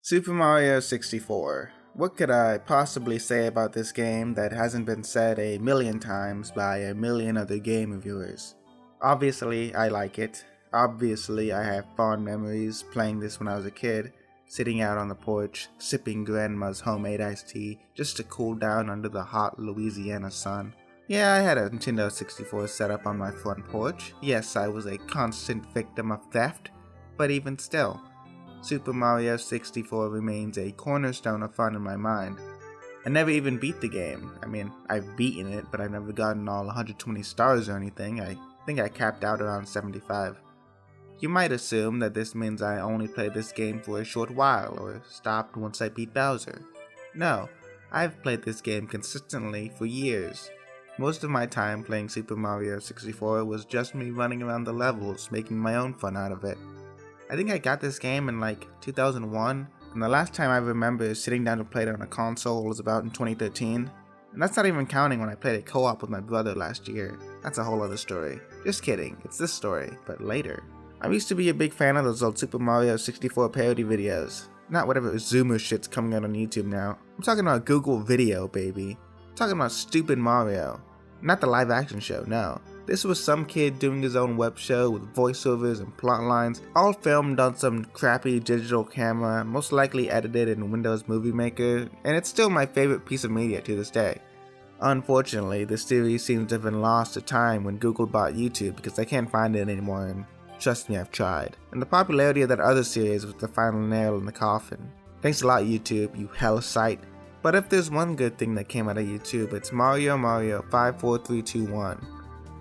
Super Mario 64. What could I possibly say about this game that hasn't been said a million times by a million other game reviewers? Obviously, I like it. Obviously, I have fond memories playing this when I was a kid, sitting out on the porch, sipping grandma's homemade iced tea just to cool down under the hot Louisiana sun. Yeah, I had a Nintendo 64 set up on my front porch. Yes, I was a constant victim of theft, but even still, Super Mario 64 remains a cornerstone of fun in my mind. I never even beat the game. I mean, I've beaten it, but I've never gotten all 120 stars or anything. I think I capped out around 75. You might assume that this means I only played this game for a short while, or stopped once I beat Bowser. No, I've played this game consistently for years. Most of my time playing Super Mario 64 was just me running around the levels, making my own fun out of it. I think I got this game in like 2001, and the last time I remember sitting down to play it on a console was about in 2013. And that's not even counting when I played it co-op with my brother last year. That's a whole other story. Just kidding, it's this story, but later. I used to be a big fan of those old Super Mario 64 parody videos. Not whatever Zoomer shit's coming out on YouTube now. I'm talking about Google Video, baby. I'm talking about stupid Mario. Not the live action show, no. This was some kid doing his own web show with voiceovers and plot lines, all filmed on some crappy digital camera, most likely edited in Windows Movie Maker, and it's still my favorite piece of media to this day. Unfortunately, the series seems to have been lost to time when Google bought YouTube because I can't find it anymore, and trust me, I've tried. And the popularity of that other series was the final nail in the coffin. Thanks a lot, YouTube, you hell site. But if there's one good thing that came out of YouTube, it's Mario 54321.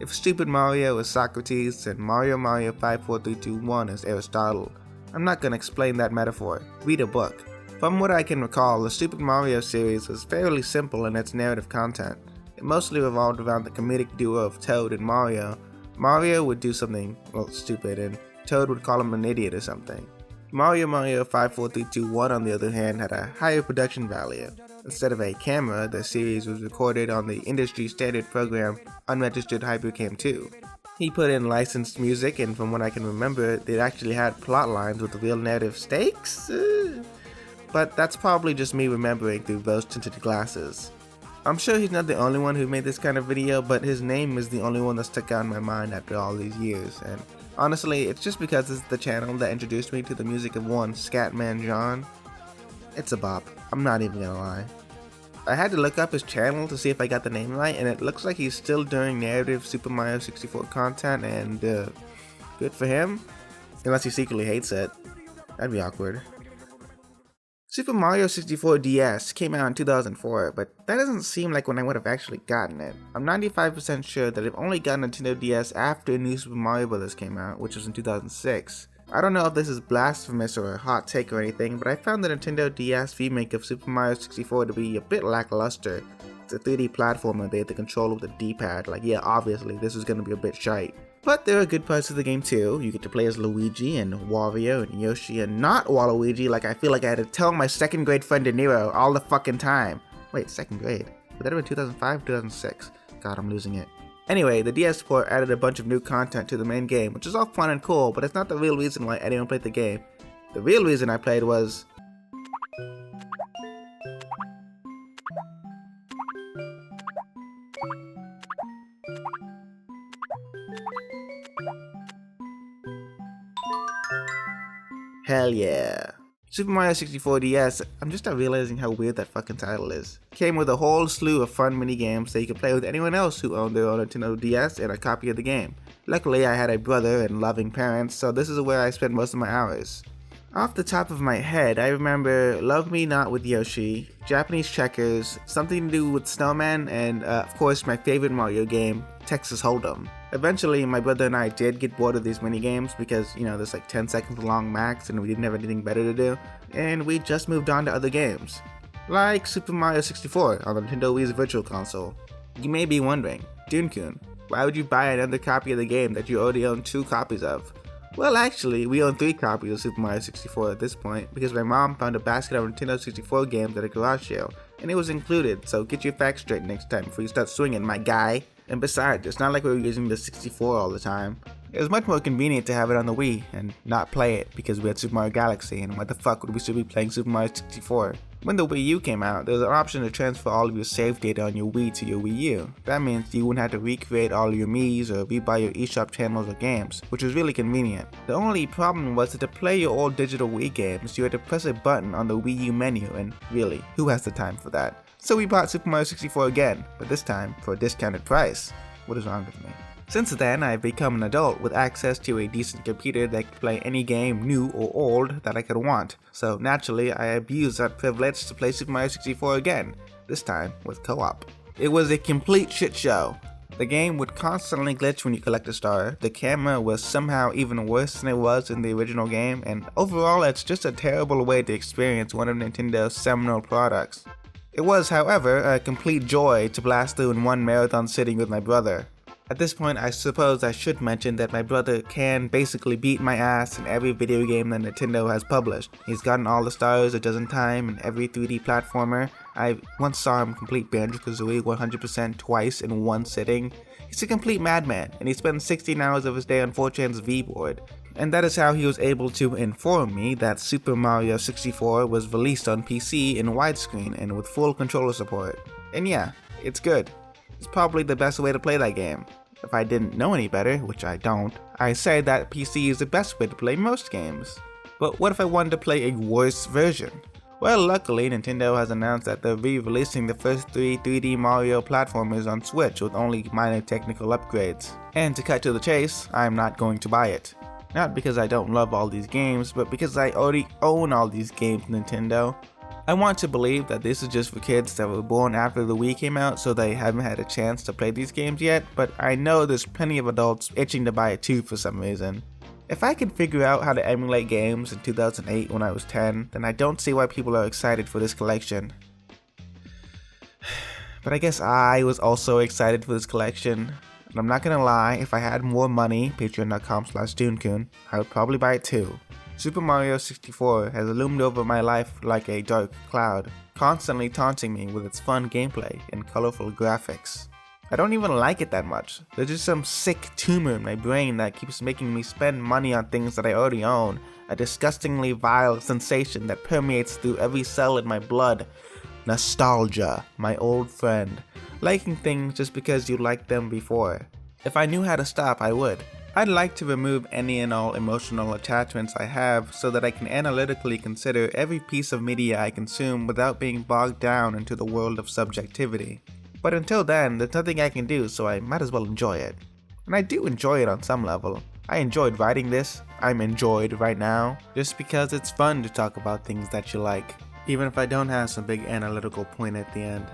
If Stupid Mario is Socrates, then Mario 54321 is Aristotle. I'm not gonna explain that metaphor. Read a book. From what I can recall, the Stupid Mario series was fairly simple in its narrative content. It mostly revolved around the comedic duo of Toad and Mario. Mario would do something, well, stupid, and Toad would call him an idiot or something. Mario 54321, on the other hand, had a higher production value. Instead of a camera, the series was recorded on the industry standard program Unregistered Hypercam 2. He put in licensed music, and from what I can remember, it actually had plot lines with real narrative stakes? But that's probably just me remembering through rose-tinted glasses. I'm sure he's not the only one who made this kind of video, but his name is the only one that stuck out in my mind after all these years, and honestly, it's just because this is the channel that introduced me to the music of one Scatman John. It's a bop, I'm not even gonna lie. I had to look up his channel to see if I got the name right, and it looks like he's still doing narrative Super Mario 64 content, and good for him. Unless he secretly hates it. That'd be awkward. Super Mario 64 DS came out in 2004, but that doesn't seem like when I would have actually gotten it. I'm 95% sure that I've only gotten Nintendo DS after New Super Mario Bros. Came out, which was in 2006. I don't know if this is blasphemous or a hot take or anything, but I found the Nintendo DS remake of Super Mario 64 to be a bit lackluster. It's a 3D platformer, they had to control with a D-pad, like yeah, obviously this is gonna be a bit shite. But there are good parts of the game too. You get to play as Luigi and Wario and Yoshi and not Waluigi, like I feel like I had to tell my second grade friend De Niro all the fucking time. Wait, second grade? Would that have been 2005, 2006? God, I'm losing it. Anyway, the DS port added a bunch of new content to the main game, which is all fun and cool, but it's not the real reason why anyone played the game. The real reason I played was... hell yeah. Super Mario 64 DS, I'm just not realizing how weird that fucking title is. Came with a whole slew of fun mini-games that you could play with anyone else who owned their own Nintendo DS and a copy of the game. Luckily, I had a brother and loving parents, so this is where I spent most of my hours. Off the top of my head, I remember Love Me Not with Yoshi, Japanese Checkers, something to do with Snowman, and of course my favorite Mario game, Texas Hold'em. Eventually, my brother and I did get bored of these minigames because, you know, there's like 10 seconds long max and we didn't have anything better to do, and we just moved on to other games. Like Super Mario 64 on the Nintendo Wii's Virtual Console. You may be wondering, Dunekun, why would you buy another copy of the game that you already own 2 copies of? Well, actually, we own 3 copies of Super Mario 64 at this point because my mom found a basket of Nintendo 64 games at a garage sale, and it was included, so get your facts straight next time before you start swinging, my guy. And besides, it's not like we were using the 64 all the time. It was much more convenient to have it on the Wii and not play it because we had Super Mario Galaxy, and why the fuck would we still be playing Super Mario 64? When the Wii U came out, there was an option to transfer all of your save data on your Wii to your Wii U. That means you wouldn't have to recreate all of your Miis or rebuy your eShop channels or games, which was really convenient. The only problem was that to play your old digital Wii games, you had to press a button on the Wii U menu, and really, who has the time for that? So we bought Super Mario 64 again, but this time for a discounted price. What is wrong with me? Since then, I've become an adult with access to a decent computer that could play any game, new or old, that I could want. So naturally, I abused that privilege to play Super Mario 64 again, this time with co-op. It was a complete shit show. The game would constantly glitch when you collect a star, the camera was somehow even worse than it was in the original game, and overall it's just a terrible way to experience one of Nintendo's seminal products. It was, however, a complete joy to blast through in one marathon sitting with my brother. At this point, I suppose I should mention that my brother can basically beat my ass in every video game that Nintendo has published. He's gotten all the stars a dozen times in every 3D platformer. I once saw him complete Banjo-Kazooie 100% twice in one sitting. He's a complete madman, and he spends 16 hours of his day on 4chan's V-board. And that is how he was able to inform me that Super Mario 64 was released on PC in widescreen and with full controller support. And yeah, it's good. It's probably the best way to play that game. If I didn't know any better, which I don't, I'd say that PC is the best way to play most games. But what if I wanted to play a worse version? Well, luckily Nintendo has announced that they're re-releasing the first 3 3D Mario platformers on Switch with only minor technical upgrades. And to cut to the chase, I'm not going to buy it. Not because I don't love all these games, but because I already own all these games, Nintendo. I want to believe that this is just for kids that were born after the Wii came out, so they haven't had a chance to play these games yet, but I know there's plenty of adults itching to buy it too for some reason. If I could figure out how to emulate games in 2008 when I was 10, then I don't see why people are excited for this collection. But I guess I was also excited for this collection, and I'm not gonna lie, if I had more money, patreon.com/Dunekun, I would probably buy it too. Super Mario 64 has loomed over my life like a dark cloud, constantly taunting me with its fun gameplay and colorful graphics. I don't even like it that much. There's just some sick tumor in my brain that keeps making me spend money on things that I already own, a disgustingly vile sensation that permeates through every cell in my blood. Nostalgia, my old friend. Liking things just because you liked them before. If I knew how to stop, I would. I'd like to remove any and all emotional attachments I have so that I can analytically consider every piece of media I consume without being bogged down into the world of subjectivity. But until then, there's nothing I can do, so I might as well enjoy it. And I do enjoy it on some level. I enjoyed writing this, I'm enjoyed right now, just because it's fun to talk about things that you like, even if I don't have some big analytical point at the end.